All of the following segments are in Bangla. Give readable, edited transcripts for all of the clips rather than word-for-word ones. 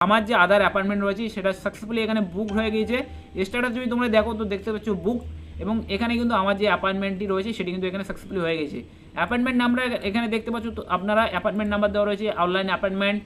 আমার যে আধার অ্যাপয়েন্টমেন্ট রয়েছে সেটা সাকসেসফুলি এখানে বুক হয়ে গিয়েছে। স্ট্যাটাস যদি তোমরা দেখো তো দেখতে পাচ্ছ বুক, এবং এখানে কিন্তু আমার যে অ্যাপয়েন্টমেন্টটি রয়েছে সেটি কিন্তু এখানে সাকসেসফুলি হয়ে গেছে। অ্যাপয়েন্টমেন্ট নাম্বার এখানে দেখতে পাচ্ছ, তো আপনারা অ্যাপয়েন্টমেন্ট নাম্বার দেওয়া রয়েছে, অনলাইন অ্যাপয়েন্টমেন্ট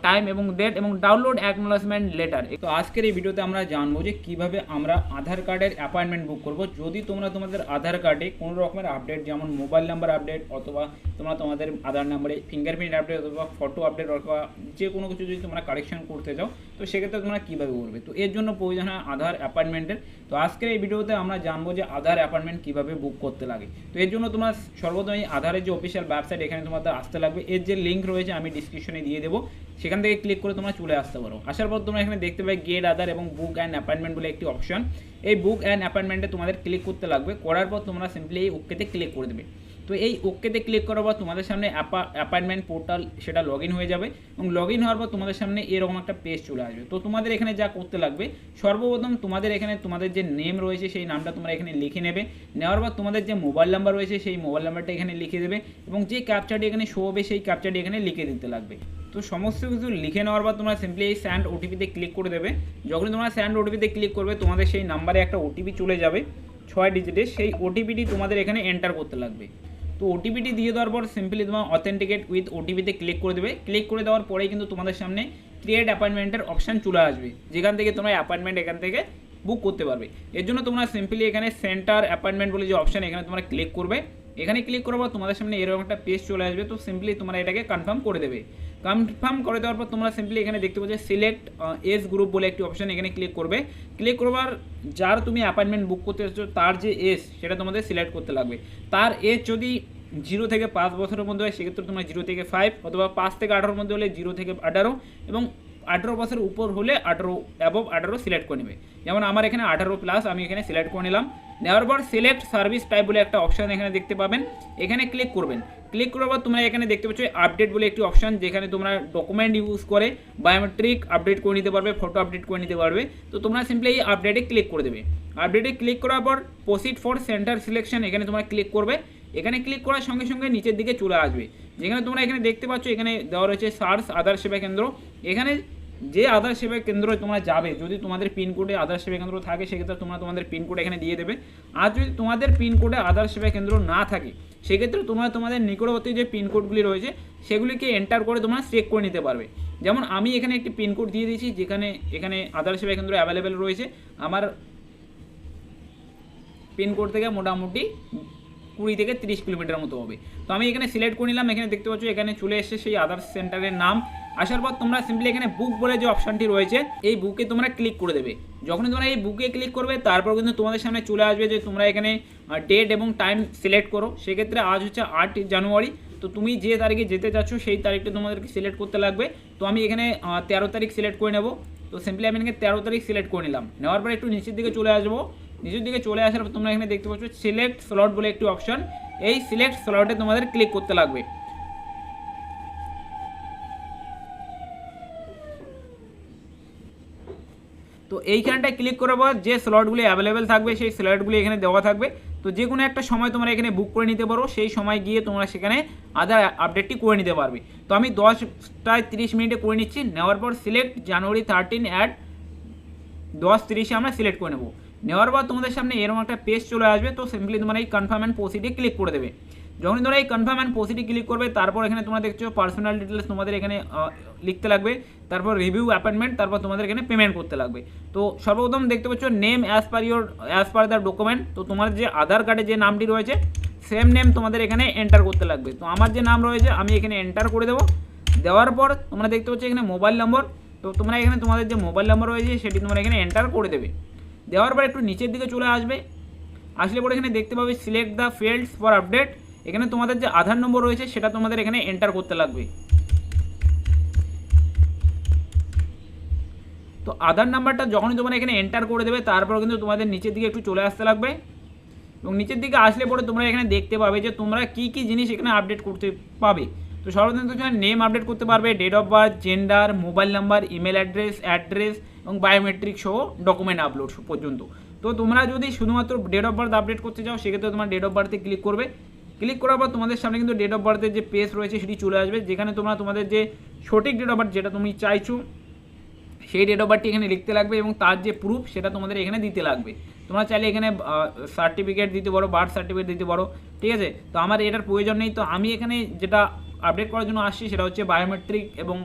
টাইম এবং ডেট এবং ডাউনলোড অ্যাকনোলেজমেন্ট লেটার। তো আজকের এই ভিডিওতে আমরা জানবো যে কীভাবে আমরা আধার কার্ডের অ্যাপয়েন্টমেন্ট বুক করব। যদি তোমরা তোমাদের আধার কার্ডে কোনো রকমের আপডেট, যেমন মোবাইল নাম্বার আপডেট অথবা তোমরা তোমাদের আধার নাম্বারে ফিঙ্গারপ্রিন্ট আপডেট অথবা ফটো আপডেট অথবা যে কোনো কিছু যদি তোমরা কারেকশন করতে চাও, তো সেক্ষেত্রে তোমরা কীভাবে করবে, তো এর জন্য প্রয়োজন হয় আধার অ্যাপয়েন্টমেন্টের। তো আজকের এই ভিডিওতে আমরা জানবো যে আধার অ্যাপয়েন্টমেন্ট কীভাবে বুক করতে লাগে। তো এর জন্য তোমরা সর্বপ্রথম এই আধারের যে অফিসিয়াল ওয়েবসাইট এখানে তোমাদের আসতে লাগবে। এর যে লিঙ্ক রয়েছে আমি ডিসক্রিপশনে দিয়ে দেবো, সেখান থেকে ক্লিক করে তোমরা চলে আসতে পারো। আসার পর তোমরা এখানে দেখতে পাই গেট আধার এবং বুক অ্যান্ড অ্যাপয়েন্টমেন্ট বলে একটি অপশন। এই বুক অ্যান্ড অ্যাপয়েন্টমেন্টে তোমাদের ক্লিক করতে লাগবে। করার পর তোমরা সিম্পলি এই ওকেতে ক্লিক করে দেবে। তো এই ওকেতে ক্লিক করার পর তোমাদের সামনে অ্যাপয়েন্টমেন্ট পোর্টাল সেটা লগ ইন হয়ে যাবে, এবং লগ ইন হওয়ার পর তোমাদের সামনে এরকম একটা পেজ চলে আসবে। তো তোমাদের এখানে যা করতে লাগবে, সর্বপ্রথম তোমাদের এখানে তোমাদের যে নেম রয়েছে সেই নামটা তোমরা এখানে লিখে নেবে। নেওয়ার পর তোমাদের যে মোবাইল নাম্বার রয়েছে সেই মোবাইল নাম্বারটা এখানে লিখে দেবে, এবং যে ক্যাপচারটি এখানে শো হবে সেই ক্যাপচারটি এখানে লিখে দিতে লাগবে। তো সমস্ত কিছু লিখে নেওয়ার পর তোমরা সিম্পলি এই স্যান্ড ওটিপিতে ক্লিক করে দেবে। যখন তোমরা স্যান্ড ওটিপিতে ক্লিক করবে তোমাদের সেই নাম্বারে একটা ওটিপি চলে যাবে 6 ডিজিটের। সেই ওটিপিটি তোমাদের এখানে এন্টার করতে লাগবে। তো ওটিপিটি দিয়ে দেওয়ার পর সিম্পলি তোমার অথেন্টিকেট উইথ ওটিপিতে ক্লিক করে দেবে। ক্লিক করে দেওয়ার পরেই কিন্তু তোমাদের সামনে ক্রিয়েট অ্যাপয়েন্টমেন্টের অপশান চলে আসবে, যেখান থেকে তোমরা অ্যাপয়েন্টমেন্ট এখান থেকে বুক করতে পারবে। এর জন্য তোমরা সিম্পলি এখানে সেন্টার অ্যাপয়েন্টমেন্ট বলে যে অপশান এখানে তোমরা ক্লিক করবে। এখানে ক্লিক করার পর তোমাদের সামনে এরকম একটা পেজ চলে আসবে। তো সিম্পলি তোমরা এটাকে কনফার্ম করে দেবে। কনফার্ম করে দেওয়ার পর তোমরা সিম্পলি এখানে দেখতে পাচ্ছ সিলেক্ট এজ গ্রুপ বলে একটি অপশান, এখানে ক্লিক করবে। ক্লিক করবার যার তুমি অ্যাপয়েন্টমেন্ট বুক করতে চাচ্ছ তার যে এজ সেটা তোমাদের সিলেক্ট করতে লাগবে। তার এজ যদি 0 থেকে 5 বছরের মধ্যে হয় সেক্ষেত্রে তোমরা 0 থেকে 5, অথবা 5 থেকে 18 মধ্যে হলে 0 থেকে 18, এবং 18 বছরের উপর হলে 18 অ্যাবভ 18 সিলেক্ট করে নেবে। যেমন আমার এখানে 18 প্লাস, আমি এখানে সিলেক্ট করে নিলাম। নেওয়ার পর সিলেক্ট সার্ভিস টাইপ বলে একটা অপশান এখানে দেখতে পাবেন, এখানে ক্লিক করবেন। ক্লিক করার পর তোমরা এখানে দেখতে পাচ্ছ আপডেট বলে একটি অপশান, যেখানে তোমরা ডকুমেন্ট ইউজ করে বায়োমেট্রিক আপডেট করে নিতে পারবে, ফটো আপডেট করে নিতে পারবে। তো তোমরা সিম্পলি এই আপডেটে ক্লিক করে দেবে। আপডেটে ক্লিক করার পর প্রসিড ফর সেন্টার সিলেকশন এখানে তোমরা ক্লিক করবে। এখানে ক্লিক করার সঙ্গে সঙ্গে নিচের দিকে চলে আসবে, যেখানে তোমরা এখানে দেখতে পাচ্ছ এখানে দেওয়া রয়েছে সার্চ আধার সেবা কেন্দ্র। এখানে যে আধার সেবা কেন্দ্রে তোমরা যাবে, যদি তোমাদের পিনকোডে আধার সেবা কেন্দ্র থাকে সেক্ষেত্রে তোমরা তোমাদের পিনকোড এখানে দিয়ে দেবে। আর যদি তোমাদের পিনকোডে আধার সেবা কেন্দ্র না থাকে সেক্ষেত্রে তোমরা তোমাদের নিকটবর্তী যে পিনকোডগুলি রয়েছে সেগুলিকে এন্টার করে তোমরা চেক করে নিতে পারবে। যেমন আমি এখানে একটি পিনকোড দিয়ে দিয়েছি, যেখানে এখানে আধার সেবা কেন্দ্র অ্যাভেলেবেল রয়েছে। আমার পিনকোড থেকে মোটামুটি 20 থেকে 30 কিলোমিটার মতো হবে। তো আমি এখানে সিলেক্ট করে নিলাম। এখানে দেখতে পাচ্ছ এখানে চলে এসেছে সেই আধার সেন্টারের নাম। আসার পর তোমরা সিম্পলি এখানে বুক বলে যে অপশানটি রয়েছে এই বুকে তোমরা ক্লিক করে দেবে। যখনই তোমরা এই বুকে ক্লিক করবে তারপর কিন্তু তোমাদের সামনে চলে আসবে যে তোমরা এখানে ডেট এবং টাইম সিলেক্ট করো। সেক্ষেত্রে আজ হচ্ছে 8 জানুয়ারি। তো তুমি যে তারিখে যেতে চাচ্ছ সেই তারিখটা তোমাদেরকে সিলেক্ট করতে লাগবে। তো আমি এখানে 13 তারিখ সিলেক্ট করে নেব। তো সিম্পলি আমি এখানে 13 তারিখ সিলেক্ট করে নিলাম। নেওয়ার পর একটু নিচের দিকে চলে আসবো। নিচের দিকে চলে আসার পর তোমরা এখানে দেখতে পাচ্ছ সিলেক্ট স্লট বলে একটি অপশন, এই সিলেক্ট স্লটে তোমাদের ক্লিক করতে লাগবে। তো এইখানটায় ক্লিক করার পর যে স্লটগুলি অ্যাভেলেবেল থাকবে সেই স্লটগুলি এখানে দেওয়া থাকবে। তো যে কোনো একটা সময় তোমরা এখানে বুক করে নিতে পারো, সেই সময় গিয়ে তোমরা সেখানে আধার আপডেটটি করে নিতে পারবে। তো আমি 10:30 করে নিচ্ছি। নেওয়ার পর সিলেক্ট জানুয়ারি 13 অ্যাট 10:30 আমরা সিলেক্ট করে নেব। নেওয়ার পর তোমাদের সামনে এরকম একটা পেজ চলে আসবে। তো সিম্পলি তোমরা এই কনফার্ম অ্যান্ড প্রসিডে ক্লিক করে দেবে। যখন তোমরা এই কনফার্ম অ্যান্ড প্রসিডে ক্লিক করবে তারপর এখানে তোমরা দেখছো পার্সোনাল ডিটেলস তোমাদের এখানে লিখতে লাগবে, তারপর রিভিউ অ্যাপয়েন্টমেন্ট, তারপর তোমাদের এখানে পেমেন্ট করতে লাগবে। তো সর্বপ্রথম দেখতে পাচ্ছ name as per the document. তো তোমার যে আধার কার্ডে যে নামটি রয়েছে সেম নেম তোমাদের এখানে এন্টার করতে লাগবে। তো আমার যে নাম রয়েছে আমি এখানে এন্টার করে দেবো। দেওয়ার পর তোমরা দেখতে পাচ্ছ এখানে মোবাইল নম্বর। তো তোমরা এখানে তোমাদের যে মোবাইল নম্বর রয়েছে সেটি তোমরা এখানে এন্টার করে দেবে। দেওয়ার পর একটু নিচের দিকে চলে আসবে। আসলে পরে এখানে দেখতে পাবে select the fields for update. এখানে তোমাদের যে আধার নম্বর রয়েছে সেটা তোমাদের এখানে এন্টার করতে লাগবে। তো আধার নাম্বারটা যখনই তোমরা এখানে এন্টার করে দেবে তারপর কিন্তু তোমাদের নিচের দিকে একটু চলে আসতে লাগবে, এবং নিচের দিকে আসলে পরে তোমরা এখানে দেখতে পাবে যে তোমরা কী কী জিনিস এখানে আপডেট করতে পাবে। তো সর্বপ্রথম তোমরা নেম আপডেট করতে পারবে, date of birth, gender, mobile number, email address এবং বায়োমেট্রিক সহ ডকুমেন্ট আপলোড পর্যন্ত। তো তোমরা যদি শুধুমাত্র ডেট অফ বার্থ আপডেট করতে চাও সেক্ষেত্রে তোমার ডেট অফ বার্থে ক্লিক করবে। ক্লিক করার পর তোমাদের সামনে কিন্তু ডেট অফ বার্থের যে পেজ রয়েছে সেটি চলে আসবে, যেখানে তোমরা তোমাদের যে সঠিক ডেট অফ বার্থ যেটা তুমি চাইছো সেই ডেট অফ বার্থটি এখানে লিখতে লাগবে এবং তার যে প্রুফ সেটা তোমাদের এখানে দিতে লাগবে। তোমরা চাইলে এখানে সার্টিফিকেট দিতে পারো, বার্থ সার্টিফিকেট দিতে পারো, ঠিক আছে। তো আমার এটার প্রয়োজন নেই, তো আমি এখানে যেটা আপডেট করার জন্য আসছি সেটা হচ্ছে বায়োমেট্রিক এবং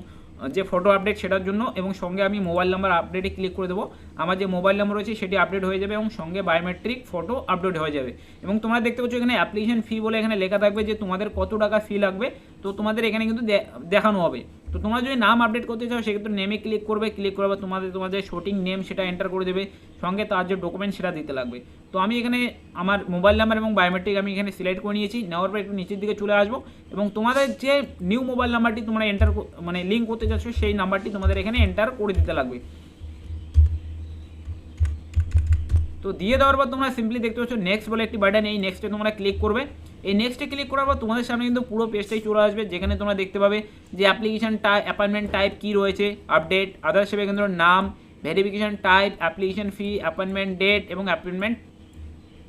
যে ফটো আপডেট সেটার জন্য, এবং সঙ্গে আমি মোবাইল নাম্বার আপডেটে ক্লিক করে দেবো। আমার যে মোবাইল নাম্বার রয়েছে সেটি আপডেট হয়ে যাবে এবং সঙ্গে বায়োমেট্রিক ফটো আপডেট হয়ে যাবে। এবং তোমরা দেখতে পাচ্ছ এখানে অ্যাপ্লিকেশন ফি বলে এখানে লেখা থাকবে যে তোমাদের কত টাকা ফি লাগবে, তো তোমাদের এখানে কিন্তু দেখানো হবে। তো তোমরা যদি নাম আপডেট করতে চাও সেক্ষেত্রে নেমে ক্লিক করবে, ক্লিক করার পর তোমাদের সঠিক নেম সেটা এন্টার করে দেবে, সঙ্গে তার যে ডকুমেন্ট সেটা দিতে লাগবে। তো আমি এখানে আমার মোবাইল নাম্বার এবং বায়োমেট্রিক আমি এখানে সিলেক্ট করে নিয়েছি। নেওয়ার পর একটু নিচের দিকে চলে আসবো এবং তোমাদের যে নিউ মোবাইল নাম্বারটি তোমরা এন্টার মানে লিঙ্ক করতে চাচ্ছ সেই নাম্বারটি তোমাদের এখানে এন্টার করে দিতে লাগবে। তো দিয়ে দেওয়ার পর তোমরা সিম্পলি দেখতে পাচ্ছ নেক্সট বলে একটি বাটন, এই নেক্সটে তোমরা ক্লিক করবে। এই নেক্সটে ক্লিক করার পর তোমাদের সামনে কিন্তু পুরো পেজটাই চলে আসবে, যেখানে তোমরা দেখতে পাবে যে অ্যাপ্লিকেশন টাইপ, অ্যাপয়েন্টমেন্ট টাইপ কী রয়েছে, আপডেট, আধার সেবা কেন্দ্র নাম, verification type, application fee, appointment date এবং অ্যাপয়েন্টমেন্ট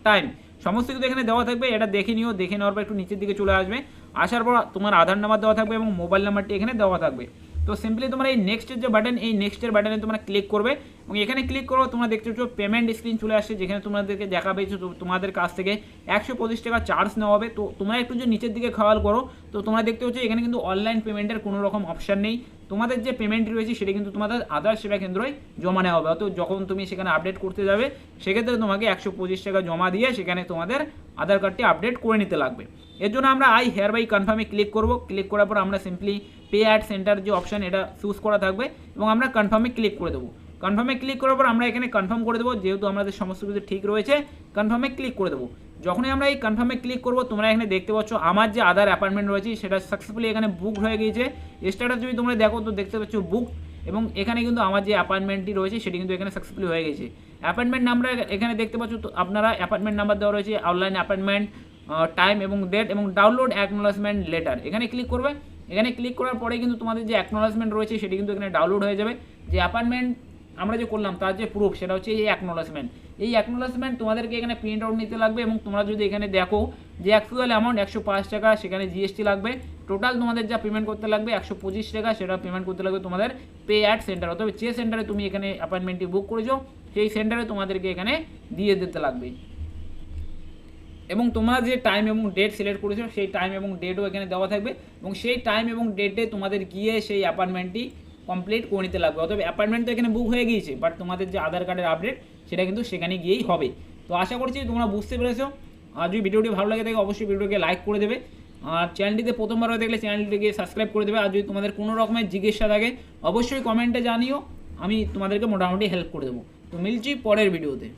টাইম সমস্ত কিছু এখানে দেওয়া থাকবে। এটা দেখে নিও, দেখে নেওয়ার পর একটু নিচের দিকে চলে আসবে। আসার পর তোমার আধার নাম্বার দেওয়া থাকবে এবং মোবাইল নাম্বারটি এখানে দেওয়া থাকবে। তো সিম্পলি তোমরা এই নেক্সটের যে বাটন, এই নেক্সটের বাটনে তোমরা ক্লিক করবে এবং এখানে ক্লিক করো তোমরা দেখতে পাচ্ছ পেমেন্ট স্ক্রিন চলে আসছে, যেখানে তোমাদেরকে দেখাবে তোমাদের কাছ থেকে 125 টাকা চার্জ নেওয়া হবে। তো তোমরা একটু যে নিচের দিকে খেয়াল করো, তো তোমরা দেখতে পাচ্ছ এখানে কিন্তু অনলাইন পেমেন্টের কোনো রকম অপশান নেই। তোমাদের যে পেমেন্টটি রয়েছে সেটা কিন্তু তোমাদের আধার সেবা কেন্দ্রই জমা নেওয়া হবে। তো যখন তুমি সেখানে আপডেট করতে যাবে সেক্ষেত্রে তোমাকে 125 টাকা জমা দিয়ে সেখানে তোমাদের আধার কার্ডটি আপডেট করে নিতে লাগবে। এর জন্য আমরা আই হেয়ার বাই কনফার্মে ক্লিক করব। ক্লিক করার পর আমরা সিম্পলি পে অ্যাট সেন্টার যে অপশান এটা চুজ করা থাকবে এবং আমরা কনফার্মে ক্লিক করে দেবো। কনফার্মে ক্লিক করার পর আমরা এখানে কনফার্ম করে দেবো, যেহেতু আমাদের সমস্ত কিছু ঠিক রয়েছে কনফার্মে ক্লিক করে দেবো। যখনই আমরা এই কনফার্মে ক্লিক করবো তোমরা এখানে দেখতে পাচ্ছ আমার যে আধার অ্যাপয়েন্টমেন্ট রয়েছে সেটা সাকসেসফুলি এখানে বুক হয়ে গিয়েছে। স্ট্যাটাস যদি তোমরা দেখো তো দেখতে পাচ্ছ বুক, এবং এখানে কিন্তু আমার যে অ্যাপয়েন্টমেন্টটি রয়েছে সেটি কিন্তু এখানে সাকসেসফুলি হয়ে গেছে। অ্যাপয়েন্টমেন্ট নাম্বার এখানে দেখতে পাচ্ছ, তো আপনারা অ্যাপয়েন্টমেন্ট নাম্বার দেওয়া রয়েছে, অনলাইন অ্যাপয়েন্টমেন্ট টাইম এবং ডেট এবং ডাউনলোড অ্যাকনোলেজমেন্ট লেটার এখানে ক্লিক করবে। এখানে ক্লিক করার পরে কিন্তু তোমাদের যে অ্যাকনোলেজমেন্ট রয়েছে সেটি কিন্তু এখানে ডাউনলোড হয়ে যাবে। যে অ্যাপয়েন্টমেন্ট আমরা যে করলাম তার যে প্রুফ সেটা হচ্ছে এই অ্যাকনোলেজমেন্ট। এই অ্যাকনোলেজমেন্ট তোমাদেরকে এখানে প্রিন্ট আউট নিতে লাগবে এবং তোমরা যদি এখানে দেখো যে অ্যাকচুয়াল অ্যামাউন্ট 105 টাকা, সেখানে জিএসটি লাগবে। টোটাল তোমাদের যা পেমেন্ট করতে লাগবে 125 টাকা, সেটা পেমেন্ট করতে লাগবে তোমাদের পে অ্যাট সেন্টার, অথবা যে সেন্টারে তুমি এখানে অ্যাপয়েন্টমেন্টটি বুক করেছো সেই সেন্টারে তোমাদেরকে এখানে দিয়ে দিতে লাগবে। এবং তোমরা যে টাইম এবং ডেট সিলেক্ট করেছো সেই টাইম এবং ডেটও এখানে দেওয়া থাকবে এবং সেই টাইম এবং ডেটে তোমাদের গিয়ে সেই অ্যাপয়েন্টমেন্টটি কমপ্লিট করে নিতে লাগবে। অথবা অ্যাপয়েন্টমেন্ট তো এখানে বুক হয়ে গিয়েছে, বাট তোমাদের যে আধার কার্ডের আপডেট সেটা কিন্তু সেখানে গিয়েই হবে। তো আশা করছি তোমরা বুঝতে পেরেছো। আর যদি ভিডিওটি ভালো লাগে থাকে অবশ্যই ভিডিওকে লাইক করে দেবে, আর চ্যানেলটিতে প্রথমবার হয়ে দেখলে চ্যানেলটিকে সাবস্ক্রাইব করে দেবে। আর যদি তোমাদের কোনো রকমের জিজ্ঞাসা থাকে অবশ্যই কমেন্টে জানিও, আমি তোমাদেরকে মোটামুটি হেল্প করে দেবো। তো মিলছি পরের ভিডিওতে।